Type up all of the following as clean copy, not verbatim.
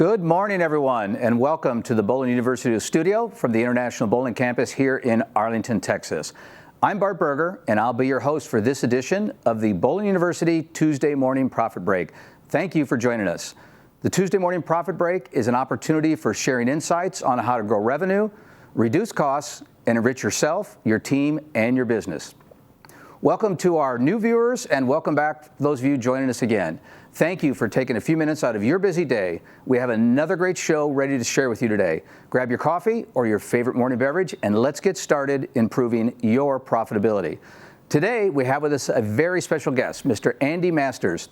Good morning, everyone, and welcome to the Bowling University studio from the International Bowling Campus here in Arlington, Texas. I'm Bart Berger, and I'll be your host for this edition of the Bowling University Tuesday Morning Profit Break. Thank you for joining us. The Tuesday Morning Profit Break is an opportunity for sharing insights on how to grow revenue, reduce costs, and enrich yourself, your team, and your business. Welcome to our new viewers, and welcome back those of you joining us again. Thank you for taking a few minutes out of your busy day. We have another great show ready to share with you today. Grab your coffee or your favorite morning beverage, and let's get started improving your profitability. Today, we have with us a very special guest, Mr. Andy Masters.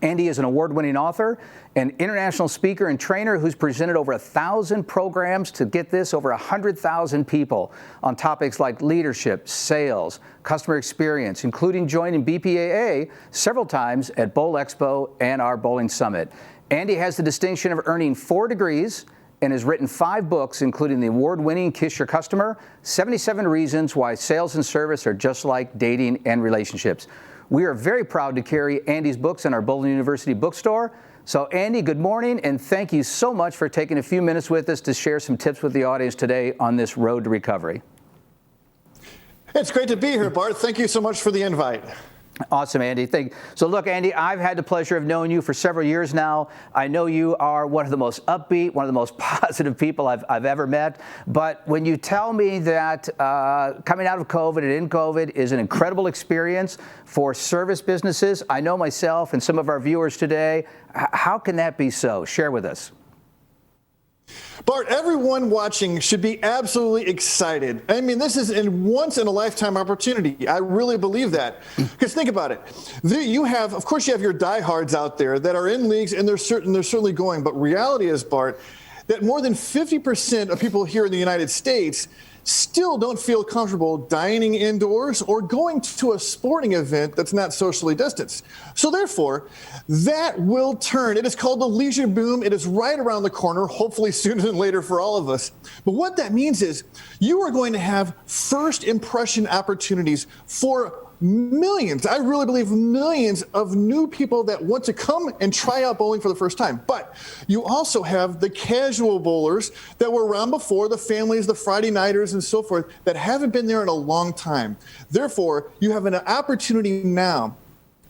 Andy is an award-winning author, an international speaker and trainer who's presented over 1,000 programs to get this, over 100,000 people on topics like leadership, sales, customer experience, including joining BPAA several times at Bowl Expo and our Bowling Summit. Andy has the distinction of earning 4 degrees and has written 5 books, including the award-winning Kiss Your Customer, 77 Reasons Why Sales and Service Are Just Like Dating and Relationships. We are very proud to carry Andy's books in our Bowling University bookstore. So Andy, good morning, and thank you so much for taking a few minutes with us to share some tips with the audience today on this road to recovery. It's great to be here, Bart. Thank you so much for the invite. Awesome, Andy. So look, Andy, I've had the pleasure of knowing you for several years now. I know you are one of the most upbeat, one of the most positive people I've ever met. But when you tell me that coming out of COVID and in COVID is an incredible experience for service businesses, I know myself and some of our viewers today, how can that be so? Share with us. Bart, everyone watching should be absolutely excited. I mean, this is a once-in-a-lifetime opportunity. I really believe that. Because think about it. Of course, you have your diehards out there that are in leagues, and they're certainly going. But reality is, Bart, that more than 50% of people here in the United States still don't feel comfortable dining indoors or going to a sporting event that's not socially distanced. So therefore, that will turn. It is called the leisure boom. It is right around the corner, hopefully sooner than later for all of us. But what that means is you are going to have first impression opportunities for millions, I really believe millions of new people that want to come and try out bowling for the first time. But you also have the casual bowlers that were around before, the families, the Friday nighters and so forth, that haven't been there in a long time. Therefore, you have an opportunity now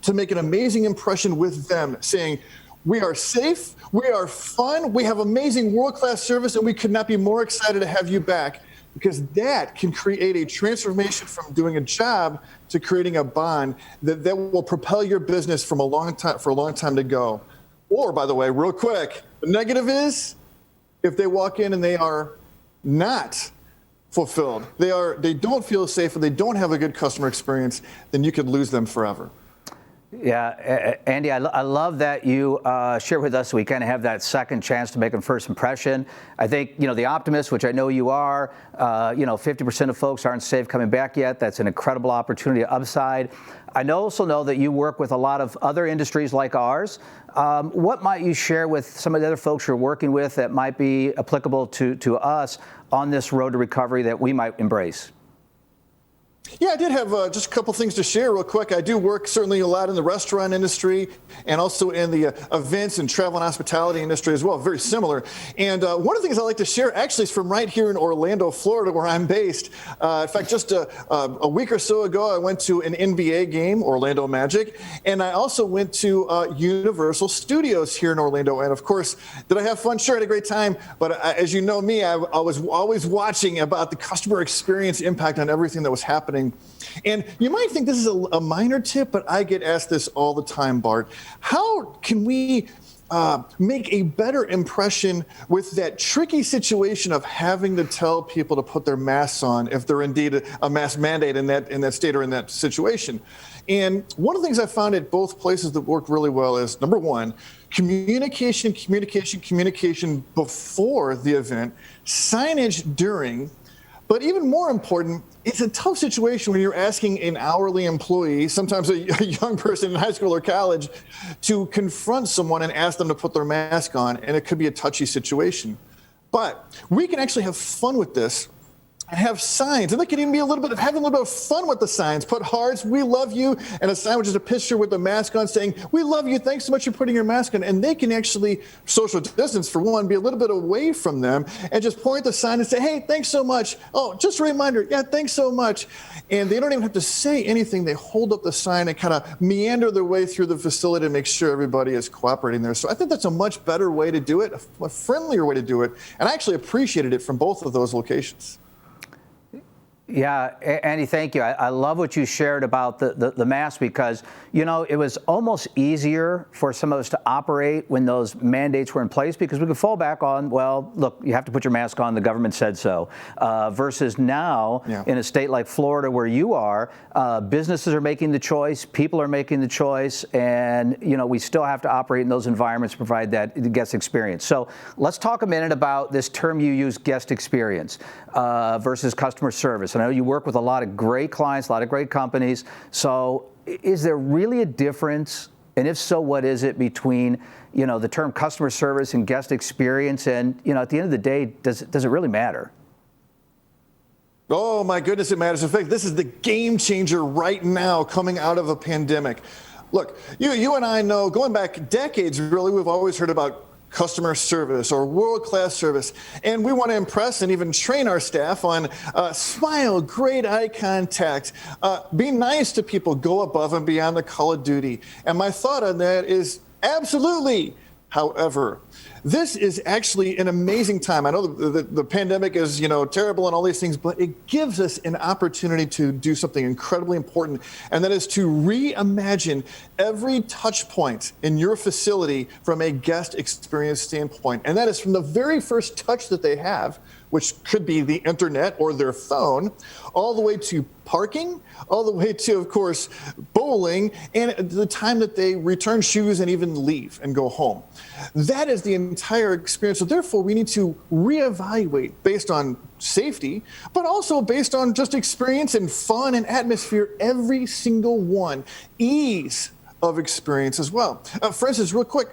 to make an amazing impression with them, saying, we are safe, we are fun, we have amazing world-class service, and we could not be more excited to have you back. Because that can create a transformation from doing a job to creating a bond that will propel your business for a long time to go. Or, by the way, real quick, the negative is if they walk in and they are not fulfilled, they don't feel safe, and they don't have a good customer experience, then you could lose them forever. Yeah, Andy, I love that you share with us so we kind of have that second chance to make a first impression. I think, the optimist, which I know you are, 50% of folks aren't safe coming back yet. That's an incredible opportunity upside. I also know that you work with a lot of other industries like ours. What might you share with some of the other folks you're working with that might be applicable to us on this road to recovery that we might embrace? Yeah, I did have just a couple things to share real quick. I do work certainly a lot in the restaurant industry and also in the events and travel and hospitality industry as well, very similar. And one of the things I like to share actually is from right here in Orlando, Florida, where I'm based. In fact, just a week or so ago, I went to an NBA game, Orlando Magic, and I also went to Universal Studios here in Orlando. And of course, did I have fun? Sure, I had a great time. But as you know me, I was always watching about the customer experience impact on everything that was happening. And you might think this is a minor tip, but I get asked this all the time, Bart. How can we make a better impression with that tricky situation of having to tell people to put their masks on if they're indeed a mask mandate in that state or in that situation? And one of the things I found at both places that worked really well is, number one, communication before the event, signage during. But even more important, it's a tough situation when you're asking an hourly employee, sometimes a young person in high school or college, to confront someone and ask them to put their mask on, and it could be a touchy situation. But we can actually have fun with this and have signs, and they can even be having a little bit of fun with the signs. Put hearts, we love you, and a sign which is a picture with the mask on saying, we love you, thanks so much for putting your mask on. And they can actually social distance, for one, be a little bit away from them and just point the sign and say, hey, thanks so much. Oh, just a reminder, yeah, thanks so much. And they don't even have to say anything. They hold up the sign and kind of meander their way through the facility to make sure everybody is cooperating there. So I think that's a much better way to do it, a friendlier way to do it. And I actually appreciated it from both of those locations. Yeah, Andy, thank you. I love what you shared about the mask because, you know, it was almost easier for some of us to operate when those mandates were in place because we could fall back on, well, look, you have to put your mask on, the government said so, versus now in a state like Florida where you are, businesses are making the choice, people are making the choice, and, you know, we still have to operate in those environments to provide that guest experience. So let's talk a minute about this term you use, guest experience versus customer service. I know you work with a lot of great clients, a lot of great companies. So is there really a difference? And if so, what is it between, you know, the term customer service and guest experience? And, you know, at the end of the day, does it really matter? Oh, my goodness, it matters. In fact, this is the game changer right now coming out of a pandemic. Look, you and I know, going back decades, really, we've always heard about customer service or world-class service. And we want to impress and even train our staff on smile, great eye contact, be nice to people, go above and beyond the call of duty. And my thought on that is absolutely. However, this is actually an amazing time. I know the pandemic is, you know, terrible and all these things, but it gives us an opportunity to do something incredibly important, and that is to reimagine every touch point in your facility from a guest experience standpoint. And that is from the very first touch that they have, which could be the internet or their phone, all the way to parking, all the way to, of course, bowling, and the time that they return shoes and even leave and go home. That is the entire experience. So therefore, we need to reevaluate based on safety, but also based on just experience and fun and atmosphere, every single one. Ease of experience as well. For instance, real quick,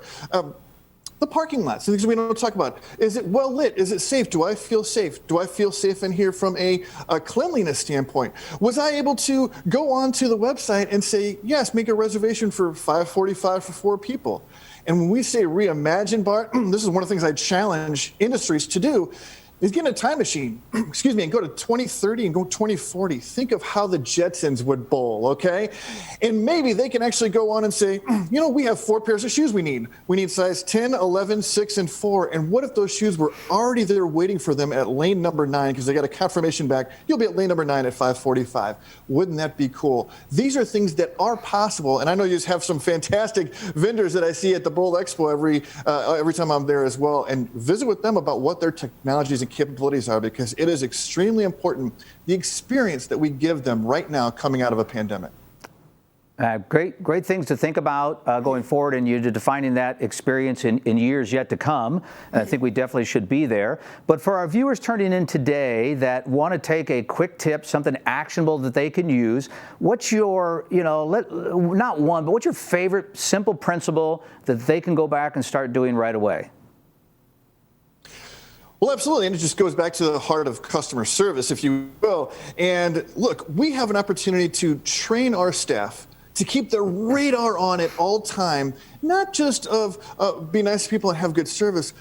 the parking lots, things we don't talk about. Is it well lit? Is it safe? Do I feel safe? Do I feel safe in here from a cleanliness standpoint? Was I able to go onto the website and say, yes, make a reservation for 5:45 for 4 people? And when we say reimagine, Bart, this is one of the things I challenge industries to do, is get in a time machine, excuse me, and go to 2030 and go 2040. Think of how the Jetsons would bowl, okay? And maybe they can actually go on and say, you know, we have 4 pairs of shoes we need. We need size 10, 11, 6, and 4. And what if those shoes were already there waiting for them at lane number 9 because they got a confirmation back, you'll be at lane number 9 at 5:45. Wouldn't that be cool? These are things that are possible. And I know you just have some fantastic vendors that I see at the Bowl Expo every time I'm there as well, and visit with them about what their technologies and capabilities are, because it is extremely important, the experience that we give them right now coming out of a pandemic. Great things to think about going forward, and you're defining that experience in years yet to come. And I think we definitely should be there. But for our viewers turning in today that want to take a quick tip, something actionable that they can use, what's your, you know, not one, but what's your favorite simple principle that they can go back and start doing right away? Well, absolutely, and it just goes back to the heart of customer service, if you will. And look, we have an opportunity to train our staff to keep their radar on at all time, not just of be nice to people and have good service,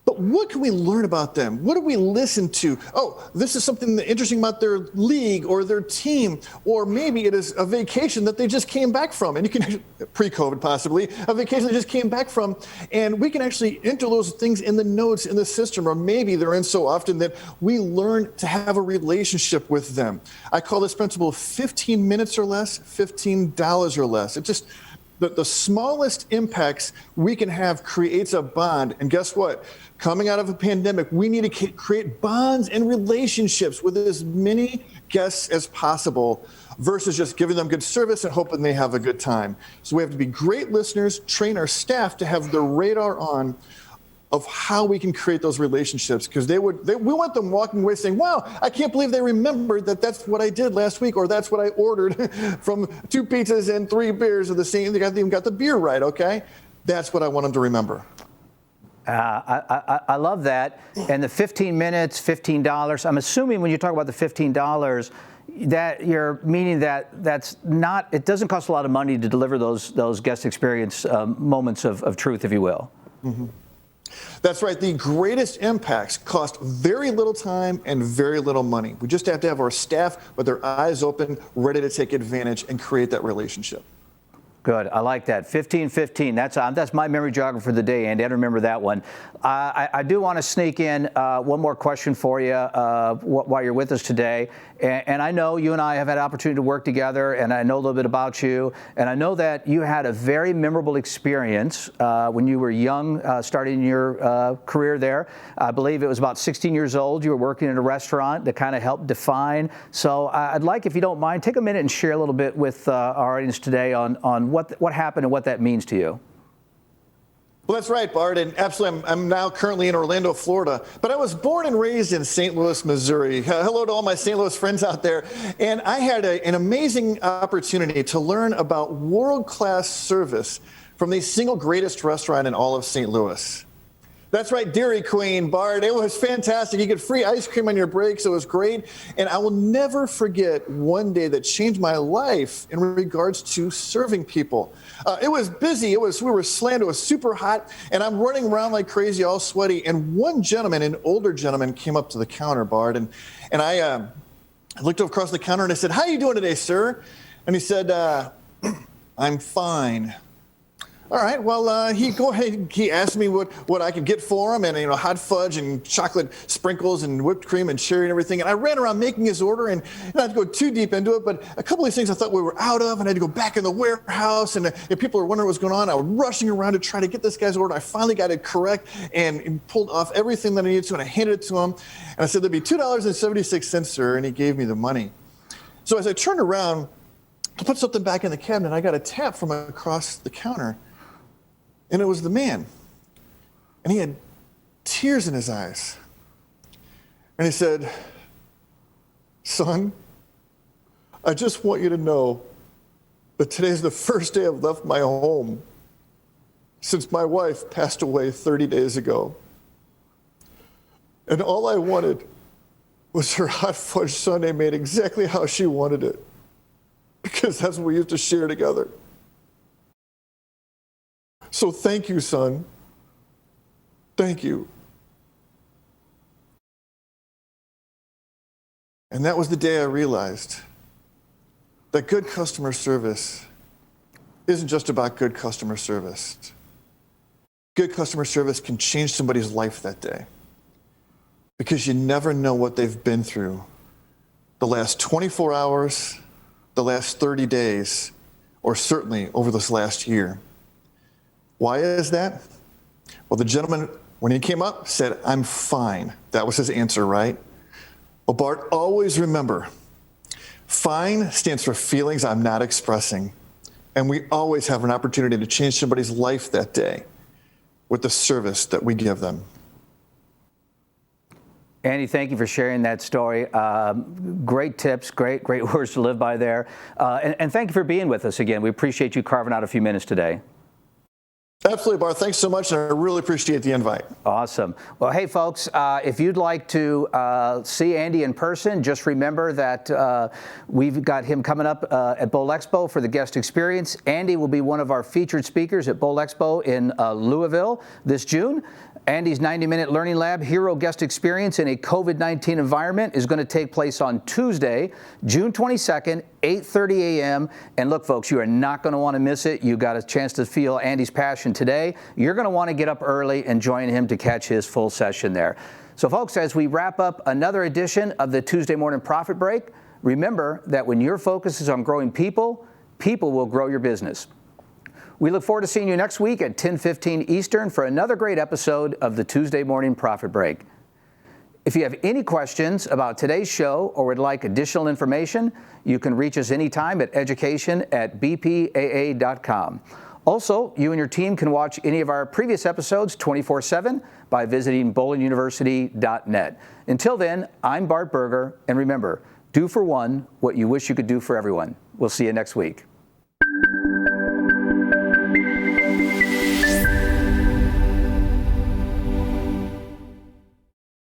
but what can we learn about them? What do we listen to? Oh, this is something interesting about their league or their team, or maybe it is a vacation that they just came back from, and you can, pre-COVID possibly, a vacation they just came back from, and we can actually enter those things in the notes in the system, or maybe they're in so often that we learn to have a relationship with them. I call this principle 15 minutes or less, $15 or less. It just, the smallest impacts we can have creates a bond. And guess what? Coming out of a pandemic, we need to create bonds and relationships with as many guests as possible versus just giving them good service and hoping they have a good time. So we have to be great listeners, train our staff to have their radar on of how we can create those relationships, because we want them walking away saying, wow, I can't believe they remembered that that's what I did last week, or that's what I ordered from 2 pizzas and 3 beers of the same, they even got the beer right, okay? That's what I want them to remember. I love that. And the 15 minutes, $15. I'm assuming when you talk about the $15, that you're meaning that it doesn't cost a lot of money to deliver those guest experience moments of truth, if you will. Mm-hmm. That's right. The greatest impacts cost very little time and very little money. We just have to have our staff with their eyes open, ready to take advantage and create that relationship. Good. I like that. 15-15. That's my memory jogger for the day, Andy. I remember that one. I do want to sneak in one more question for you while you're with us today. And I know you and I have had an opportunity to work together, and I know a little bit about you. And I know that you had a very memorable experience when you were young, starting your career there. I believe it was about 16 years old. You were working in a restaurant that kind of helped define. So I'd like, if you don't mind, take a minute and share a little bit with our audience today on what happened and what that means to you. Well, that's right, Bart, and absolutely, I'm now currently in Orlando, Florida, but I was born and raised in St. Louis, Missouri. Hello to all my St. Louis friends out there. And I had an amazing opportunity to learn about world-class service from the single greatest restaurant in all of St. Louis. That's right, Dairy Queen, Bart. It was fantastic. You get free ice cream on your breaks. It was great. And I will never forget one day that changed my life in regards to serving people. It was busy. We were slammed. It was super hot. And I'm running around like crazy, all sweaty. And one gentleman, an older gentleman, came up to the counter, Bart. And I looked across the counter and I said, "How are you doing today, sir?" And he said, "I'm fine." All right, well, he asked me what I could get for him, and hot fudge and chocolate sprinkles and whipped cream and cherry and everything. And I ran around making his order, and not to go too deep into it, but a couple of these things I thought we were out of, and I had to go back in the warehouse, and if people were wondering what was going on, I was rushing around to try to get this guy's order. I finally got it correct and pulled off everything that I needed to, and I handed it to him, and I said, "There'd be $2.76, sir," and he gave me the money. So as I turned around to put something back in the cabinet, I got a tap from across the counter. And it was the man. And he had tears in his eyes. And he said, "Son, I just want you to know that today's the first day I've left my home since my wife passed away 30 days ago. And all I wanted was her hot fudge sundae made exactly how she wanted it, because that's what we used to share together. So thank you, son. Thank you." And that was the day I realized that good customer service isn't just about good customer service. Good customer service can change somebody's life that day, because you never know what they've been through the last 24 hours, the last 30 days, or certainly over this last year. Why is that? Well, the gentleman, when he came up, said, "I'm fine." That was his answer, right? Well, Bart, always remember, fine stands for feelings I'm not expressing. And we always have an opportunity to change somebody's life that day with the service that we give them. Andy, thank you for sharing that story. Great tips, great words to live by there. And thank you for being with us again. We appreciate you carving out a few minutes today. Absolutely, Bart. Thanks so much, and I really appreciate the invite. Awesome. Well, hey, folks, if you'd like to see Andy in person, just remember that we've got him coming up at Bowl Expo for the guest experience. Andy will be one of our featured speakers at Bowl Expo in Louisville this June. Andy's 90-minute learning lab, Hero Guest Experience in a COVID-19 environment, is going to take place on Tuesday, June 22nd, 8:30 a.m. And look, folks, you are not going to want to miss it. You got a chance to feel Andy's passion today. You're going to want to get up early and join him to catch his full session there. So, folks, as we wrap up another edition of the Tuesday Morning Profit Break, remember that when your focus is on growing people, people will grow your business. We look forward to seeing you next week at 10:15 Eastern for another great episode of the Tuesday Morning Profit Break. If you have any questions about today's show or would like additional information, you can reach us anytime at education@bpaa.com. Also, you and your team can watch any of our previous episodes 24/7 by visiting bowlinuniversity.net. Until then, I'm Bart Berger, and remember, do for one what you wish you could do for everyone. We'll see you next week.